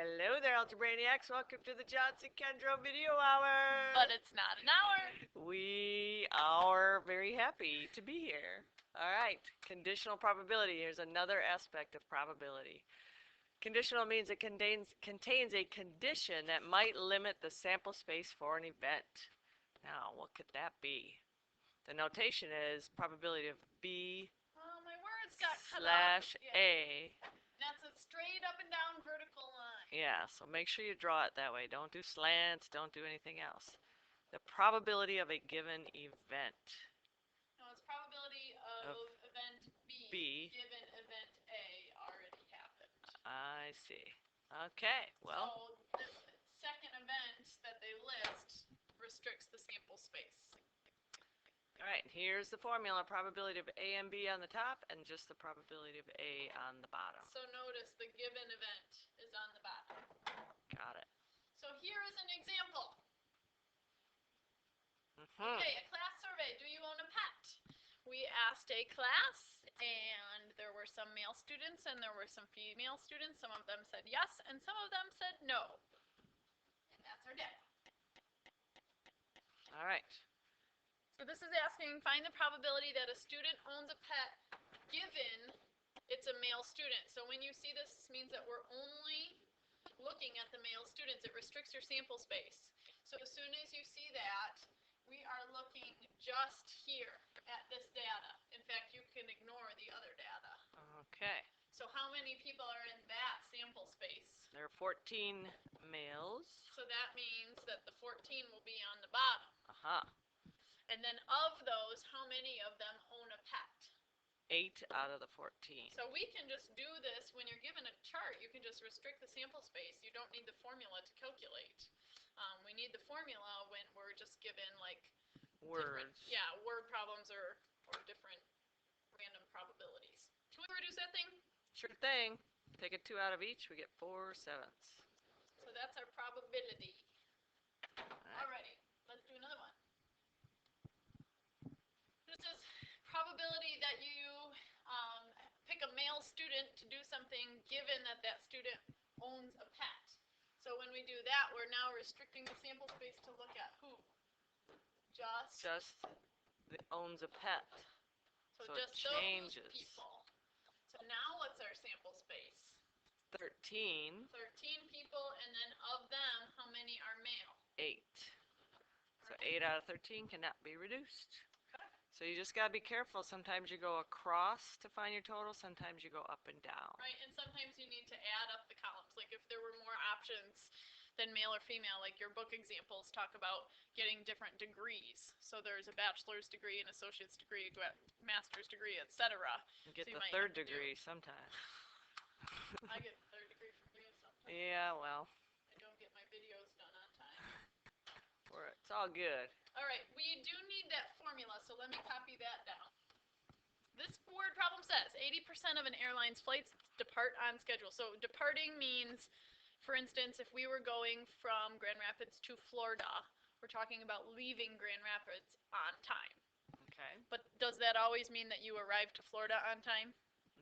Hello there, Algebrainiacs. Welcome to the Johnson-Kendrow Video Hour. But it's not an hour. We are very happy to be here. All right, conditional probability. Here's another aspect of probability. Conditional means it contains a condition that might limit the sample space for an event. Now, what could that be? The notation is probability of B Oh, my words got cut slash off. Yeah. A. That's a straight up and down vertical line. Yeah, so make sure you draw it that way. Don't do slants, don't do anything else. The probability of a given event. No, it's probability of event B, given event A already happened. I see. Okay, well. So this second event that they list restricts the sample space. All right, here's the formula. Probability of A and B on the top and just the probability of A on the bottom. So notice the given event is on the bottom. Got it. So here is an example. Okay, a class survey. Do you own a pet? We asked a class, and there were some male students and there were some female students. Some of them said yes, and some of them said no. And that's our data. All right. So this is asking, find the probability that a student owns a pet given it's a male student. So when you see this means that we're only looking at the male students. It restricts your sample space. So as soon as you see that, we are looking just here at this data. In fact, you can ignore the other data. Okay. So how many people are in that sample space? There are 14 males. So that means that the 14 will be on the bottom. Aha. And then of those, how many of them own a pet? 8 out of the 14. So we can just do this when you're given a chart. You can just restrict the sample space. You don't need the formula to calculate. We need the formula when we're just given like words. Word problems or different random probabilities. Can we reduce that thing? Sure thing. Take a 2 out of each, we get 4/7. So that's our probability. Alrighty, let's do another one. This is probability that you pick a male student to do something given that that student owns a pet. So when we do that, we're now restricting the sample space to look at who? Just owns a pet. So it just changes. Those people. So now what's our sample space? 13. 13 people, and then of them, how many are male? 8. So 8 out of 13 cannot be reduced. So you just got to be careful. Sometimes you go across to find your total. Sometimes you go up and down. Right, and sometimes you need to add up the columns. Like if there were more options than male or female, like your book examples talk about getting different degrees. So there's a bachelor's degree, an associate's degree, master's degree, etc. You get so the third degree sometimes. I get the third degree from you sometimes. Yeah, well. I don't get my videos done on time. It's all good. All right, we do need that formula, so let me copy that down. This word problem says 80% of an airline's flights depart on schedule. So departing means, for instance, if we were going from Grand Rapids to Florida, we're talking about leaving Grand Rapids on time. Okay. But does that always mean that you arrive to Florida on time?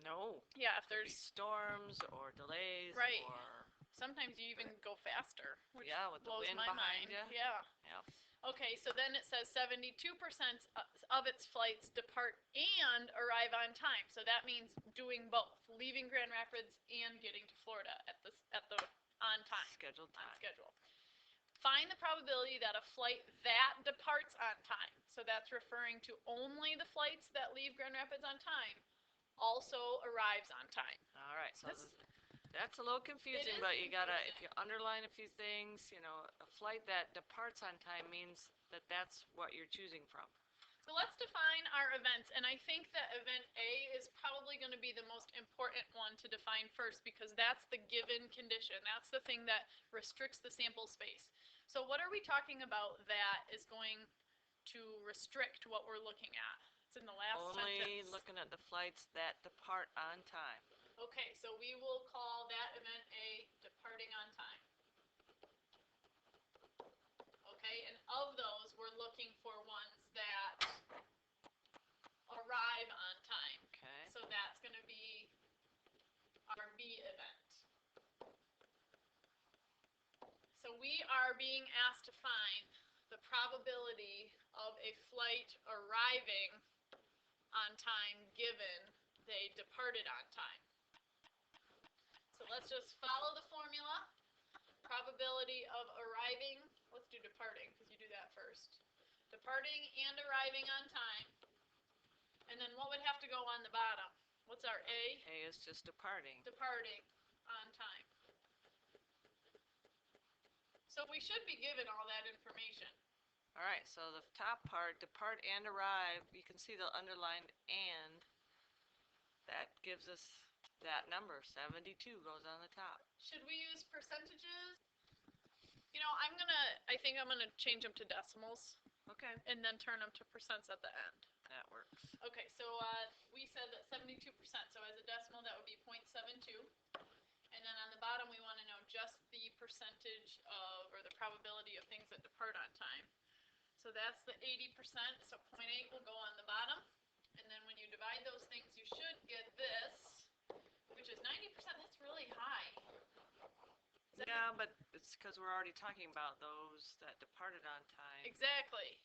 No. Yeah, if there's storms or delays. Right. Or sometimes you even go faster, which with the blows wind my behind mind. you. Yeah. Okay, so then it says 72% of its flights depart and arrive on time. So that means doing both, leaving Grand Rapids and getting to Florida at the on time. Scheduled time. On schedule. Find the probability that a flight that departs on time. So that's referring to only the flights that leave Grand Rapids on time also arrives on time. All right. So that's a little confusing, but you gotta, if you underline a few things, a flight that departs on time means that that's what you're choosing from. So let's define our events, and I think that event A is probably going to be the most important one to define first because that's the given condition. That's the thing that restricts the sample space. So what are we talking about that is going to restrict what we're looking at? It's in the last sentence. Only looking at the flights that depart on time. Okay, so we will call that event A departing on time. Okay, and of those, we're looking for ones that arrive on time. Okay. So that's going to be our B event. we are being asked to find the probability of a flight arriving on time given they departed on time. So let's just follow the formula. Probability of arriving, let's do departing because you do that first. Departing and arriving on time. And then what would have to go on the bottom? What's our A? A is just departing. Departing on time. So we should be given all that information. All right, so the top part, depart and arrive, you can see the underlined and. That gives us that number, 72 goes on the top. Should we use percentages? You know, I think I'm gonna change them to decimals. Okay. And then turn them to percents at the end. That works. Okay, so we said that 72%, so as a decimal that would be 0.72. And then on the bottom we want to know just the percentage of, or the probability of things that depart on time. So that's the 80%, so 0.8 will go on the bottom. And then when you divide those things, you should get this, which is 90%. That's really high. Yeah, but it's because we're already talking about those that departed on time. Exactly.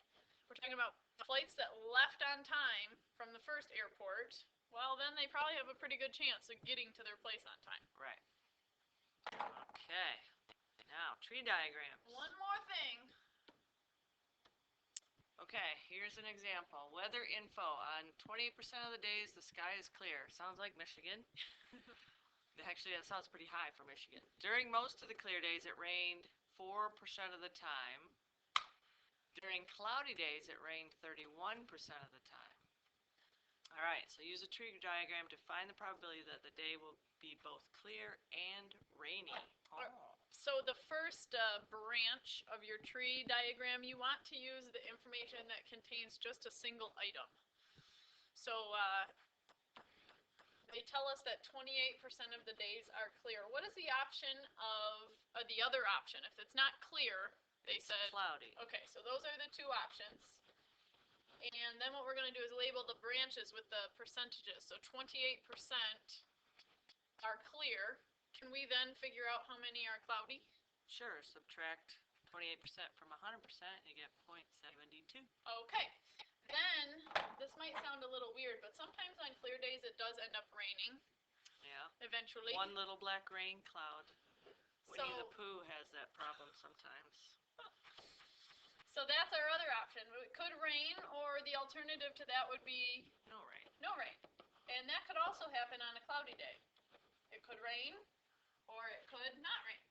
We're talking about flights that left on time from the first airport. Well, then they probably have a pretty good chance of getting to their place on time. Right. Okay. Now, tree diagrams. One more thing. Okay, here's an example. Weather info. On 28% of the days, the sky is clear. Sounds like Michigan. Actually, that sounds pretty high for Michigan. During most of the clear days, it rained 4% of the time. During cloudy days, it rained 31% of the time. All right, so use a tree diagram to find the probability that the day will be both clear and rainy. Oh. So the first branch of your tree diagram, you want to use the information that contains just a single item. So they tell us that 28% of the days are clear. What is the option of the other option? If it's not clear, they said cloudy. Okay, so those are the two options. And then what we're going to do is label the branches with the percentages. So 28% are clear. Can we then figure out how many are cloudy? Sure, subtract 28% from 100%, you get 0.72. Okay. Then, this might sound a little weird, but sometimes on clear days it does end up raining. Yeah. Eventually. One little black rain cloud. Winnie the Pooh has that problem sometimes. So that's our other option. It could rain, or the alternative to that would be no rain. No rain. And that could also happen on a cloudy day. It could rain, or it could not rain.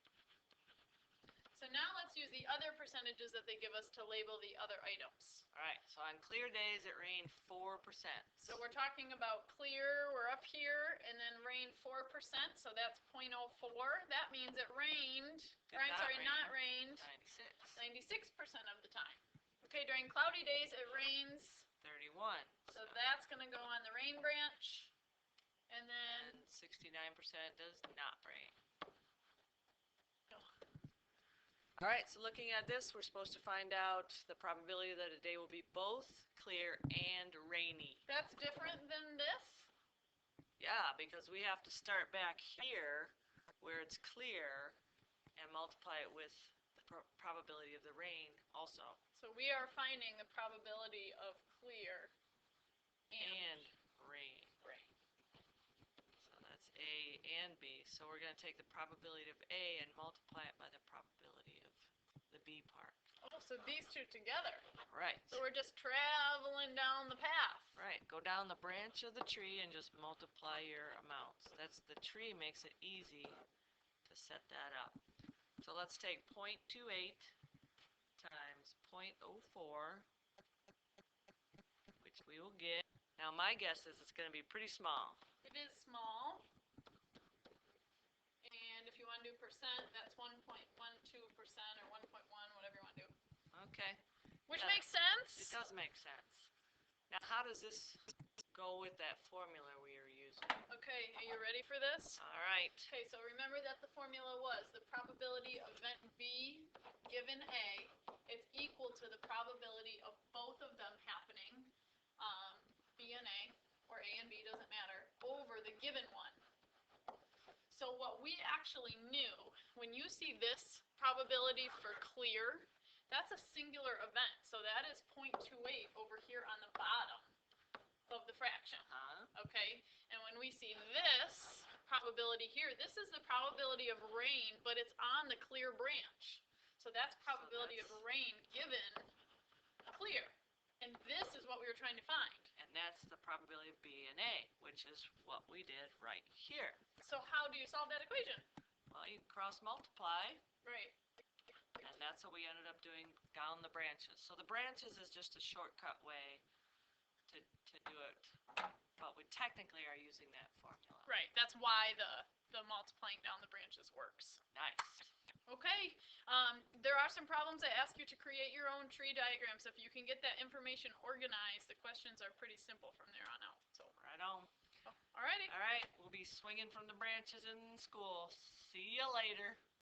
So now let's use the other percentages that they give us to label the other items. All right, so on clear days it rained 4%. So we're talking about clear, we're up here, and then rain 4%, so that's 0.04. That means it rained, not rained 96% of the time. Okay, during cloudy days it rains 31. So that's going to go on the rain branch, and then 69% does not rain. All right, so looking at this, we're supposed to find out the probability that a day will be both clear and rainy. That's different than this? Yeah, because we have to start back here where it's clear and multiply it with the probability of the rain also. So we are finding the probability of clear and rain. So that's A and B. So we're going to take the probability of A and multiply it by the probability of the B part. Oh, so these two together. Right. So we're just traveling down the path. Right. Go down the branch of the tree and just multiply your amounts. The tree makes it easy to set that up. So let's take 0.28 times 0.04, which we will get. Now my guess is it's going to be pretty small. It is small. And if you want to do percent, that's 1.12% or 1.1, whatever you want to do. Okay. Which makes sense? It does make sense. Now how does this go with that formula we are using? Okay, are you ready for this? All right. Okay, so remember that the formula was the probability of event B given A is equal to the probability of both of them happening, B and A, or A and B, doesn't matter, over the given one. So what we actually knew when you see this probability for clear, that's a singular event. So that is 0.28 over here on the bottom of the fraction. Okay? And when we see this probability here, this is the probability of rain, but it's on the clear branch. So that's probability of rain given clear. And this is what we were trying to find. And that's the probability of B and A, which is what we did right here. So how do you solve that equation? Well, you cross multiply. Right. And that's what we ended up doing down the branches. So the branches is just a shortcut way to do it. But we technically are using that formula. Right. That's why the multiplying down the branches works. Nice. Okay, there are some problems that ask you to create your own tree diagrams. If you can get that information organized, the questions are pretty simple from there on out. So, right on. Alrighty. All right, we'll be swinging from the branches in school. See you later.